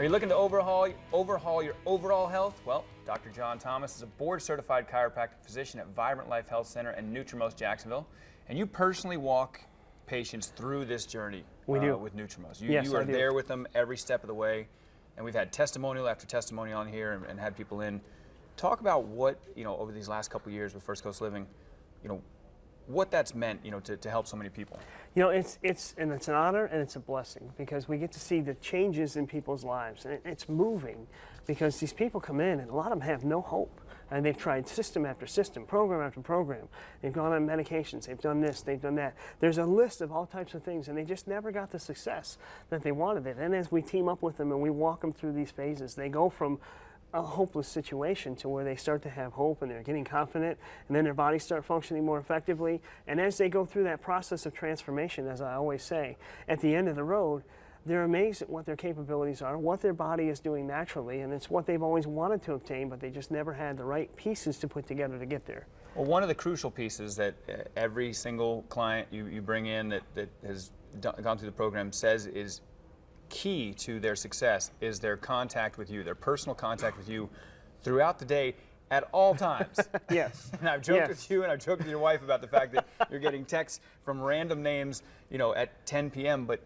Are you looking to overhaul your overall health? Well, Dr. Jon Thomas is a board-certified chiropractic physician at Vibrant Life Health Center in Nutrimos, Jacksonville, and you personally walk patients through this journey with Nutrimos. You are there with them every step of the way, and we've had testimonial after testimonial on here and had people in. Talk about what, over these last couple of years with First Coast Living, what that's meant, to help so many people. It's an honor and it's a blessing because we get to see the changes in people's lives, and it's moving because these people come in and a lot of them have no hope, and they've tried system after system, program after program. They've gone on medications, they've done this, they've done that. There's a list of all types of things, and they just never got the success that they wanted it. And as we team up with them and we walk them through these phases, they go from a hopeless situation to where they start to have hope and they're getting confident, and then their bodies start functioning more effectively. And as they go through that process of transformation, as I always say, at the end of the road, they're amazed at what their capabilities are, what their body is doing naturally, and it's what they've always wanted to obtain, but they just never had the right pieces to put together to get there. Well, one of the crucial pieces that every single client you bring in that has gone through the program says is key to their success is their contact with you, their personal contact with you throughout the day at all times. Yes. And I've joked with you and I've joked with your wife about the fact that you're getting texts from random names, at 10 p.m. But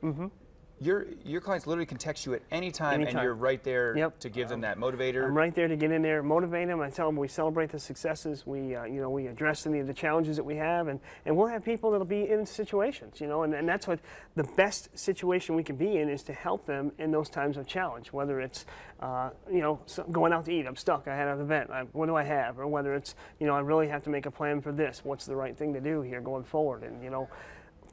your clients literally can text you at any time, and you're right there to give them that motivator. I'm right there to get in there, motivate them. I tell them we celebrate the successes. We, we address any of the challenges that we have, and we'll have people that'll be in situations, and that's what the best situation we can be in is to help them in those times of challenge. Whether it's, going out to eat, I'm stuck, I had an event, what do I have? Or whether it's, I really have to make a plan for this. What's the right thing to do here going forward? And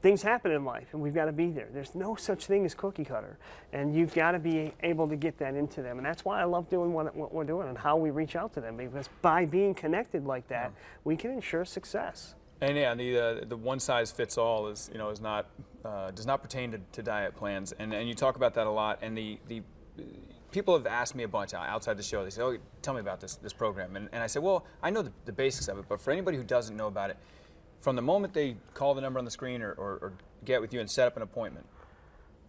things happen in life, and we've got to be there. There's no such thing as cookie cutter, and you've got to be able to get that into them. And that's why I love doing what we're doing and how we reach out to them, because by being connected like that, we can ensure success. And the one size fits all is not does not pertain to diet plans, and you talk about that a lot. And the people have asked me a bunch outside the show. They say, "Oh, tell me about this program," and I said, "Well, I know the basics of it, but for anybody who doesn't know about it." From the moment they call the number on the screen or get with you and set up an appointment,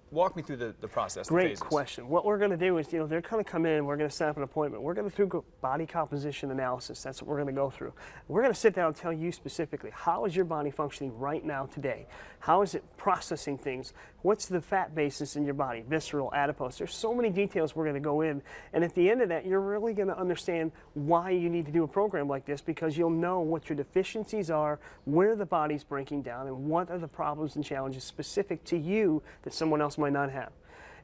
walk me through the process. Great question. What we're going to do is, they're going to come in, we're going to set up an appointment. We're going to do body composition analysis. That's what we're going to go through. We're going to sit down and tell you specifically, how is your body functioning right now today? How is it processing things? What's the fat basis in your body, visceral, adipose? There's so many details we're going to go in, and at the end of that, you're really going to understand why you need to do a program like this, because you'll know what your deficiencies are, where the body's breaking down, and what are the problems and challenges specific to you that someone else might not have.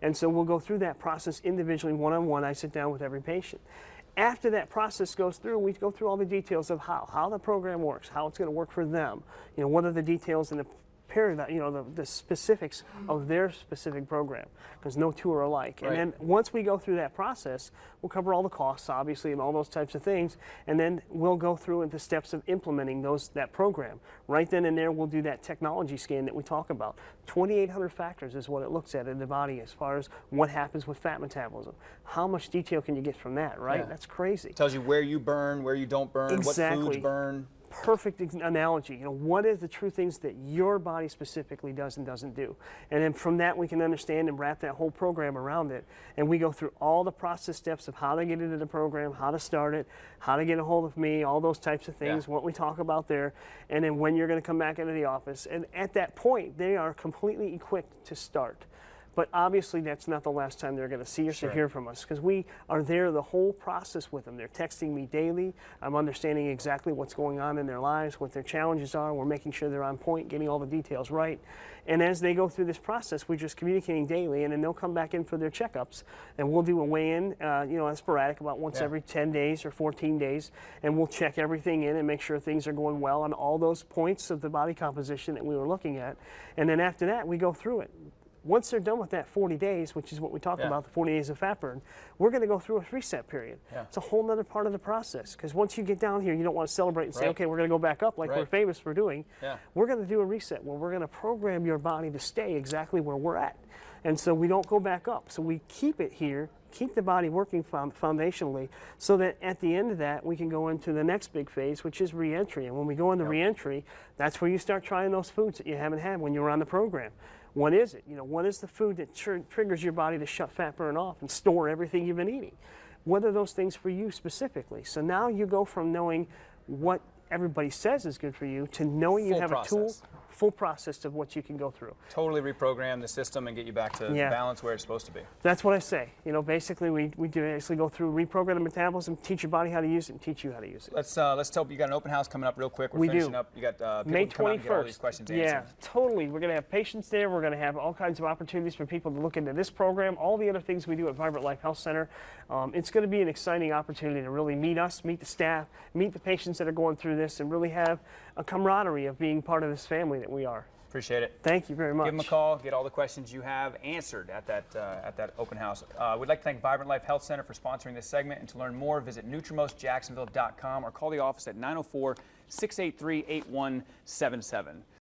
And so we'll go through that process individually, one-on-one. I sit down with every patient. After that process goes through, we go through all the details of how the program works, how it's going to work for them. What are the details in the the specifics of their specific program, because no two are alike. Right. And then once we go through that process, we'll cover all the costs, obviously, and all those types of things, and then we'll go through the steps of implementing that program. Right then and there, we'll do that technology scan that we talk about. 2,800 factors is what it looks at in the body as far as what happens with fat metabolism. How much detail can you get from that, right? Yeah. That's crazy. It tells you where you burn, where you don't burn, exactly. What foods burn. Perfect analogy. What is the true things that your body specifically does and doesn't do? And then from that, we can understand and wrap that whole program around it. And we go through all the process steps of how to get into the program, how to start it, how to get a hold of me, all those types of things, what we talk about there, and then when you're going to come back into the office. And at that point, they are completely equipped to start. But obviously, that's not the last time they're going to see us or hear from us, because we are there the whole process with them. They're texting me daily. I'm understanding exactly what's going on in their lives, what their challenges are. We're making sure they're on point, getting all the details right. And as they go through this process, we're just communicating daily, and then they'll come back in for their checkups, and we'll do a weigh-in, sporadic, about once every 10 days or 14 days, and we'll check everything in and make sure things are going well on all those points of the body composition that we were looking at. And then after that, we go through it. Once they're done with that 40 days, which is what we talk about, the 40 days of fat burn, we're going to go through a reset period. It's a whole other part of the process, because once you get down here, you don't want to celebrate and say, okay, we're going to go back up like we're famous for doing. We're going to do a reset where we're going to program your body to stay exactly where we're at. And so we don't go back up. So we keep it here, keep the body working foundationally, so that at the end of that, we can go into the next big phase, which is reentry. And when we go into reentry, that's where you start trying those foods that you haven't had when you were on the program. What is it? What is the food that triggers your body to shut fat burn off and store everything you've been eating? What are those things for you specifically? So now you go from knowing what everybody says is good for you to knowing you have a tool, full process of what you can go through. Totally reprogram the system and get you back to balance where it's supposed to be. That's what I say. Basically we do basically go through reprogram the metabolism, teach your body how to use it, and teach you how to use it. Let's tell you got an open house coming up real quick. We're finishing up. You got people May to come out and get all these 21st. questions Yeah, answered. totally. We're going to have patients there. We're going to have all kinds of opportunities for people to look into this program, all the other things we do at Vibrant Life Health Center. It's going to be an exciting opportunity to really meet us, meet the staff, meet the patients that are going through this, and really have a camaraderie of being part of this family that we are. Appreciate it. Thank you very much. Give them a call. Get all the questions you have answered at that open house. We'd like to thank Vibrant Life Health Center for sponsoring this segment. And to learn more, visit NutrimostJacksonville.com or call the office at 904-683-8177.